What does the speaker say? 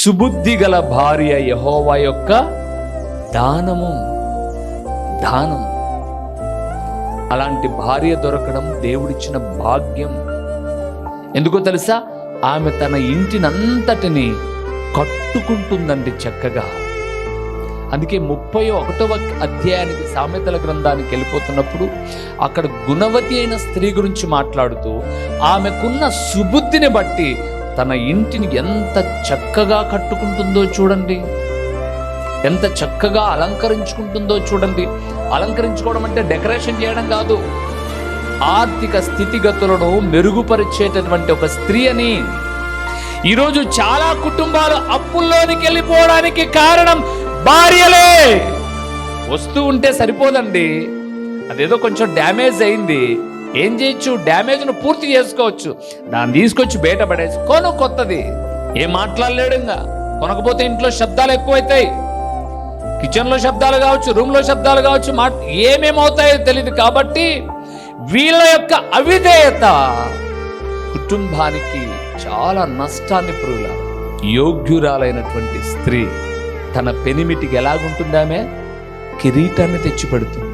సుబుద్ధి గల భార్య యెహోవా యొక్క దానం. అలాంటి భార్య దొరకడం దేవుడిచ్చిన భాగ్యం. ఎందుకో తెలుసా? ఆమె తన ఇంటినంతటిని కట్టుకుంటుందండి చక్కగా. అందుకే 31వ అధ్యాయానికి సామెతల గ్రంథానికి వెళ్ళిపోతున్నప్పుడు అక్కడ గుణవతి అయిన స్త్రీ గురించి మాట్లాడుతూ ఆమెకున్న సుబుద్ధిని బట్టి తన ఇంటిని ఎంత చక్కగా కట్టుకుంటుందో చూడండి, ఎంత చక్కగా అలంకరించుకుంటుందో చూడండి. అలంకరించుకోవడం అంటే డెకరేషన్ చేయడం కాదు, ఆర్థిక స్థితిగతులను మెరుగుపరిచేటటువంటి ఒక స్త్రీ అని. ఈరోజు చాలా కుటుంబాలు అప్పుల్లోనికి వెళ్ళిపోవడానికి కారణం భార్యలే. వస్తూ ఉంటే సరిపోదండి, అదేదో కొంచెం డ్యామేజ్ అయింది, ఏం చేయొచ్చు? డ్యామేజ్ను పూర్తి చేసుకోవచ్చు. దాన్ని తీసుకొచ్చి బయట పడేసి కొను కొత్తది. ఏం మాట్లాడలేడు, ఇంకా కొనకపోతే ఇంట్లో శబ్దాలు ఎక్కువైతాయి. కిచెన్లో శబ్దాలు కావచ్చు, రూమ్లో శబ్దాలు కావచ్చు, ఏమేమవుతాయో తెలియదు. కాబట్టి వీళ్ళ యొక్క అవిధేయత కుటుంబానికి చాలా నష్టాన్ని పురుగుల. యోగ్యురాలైనటువంటి స్త్రీ తన పెనిమిటికి ఎలాగుంటుందామే? కిరీటాన్ని తెచ్చిపెడుతుంది.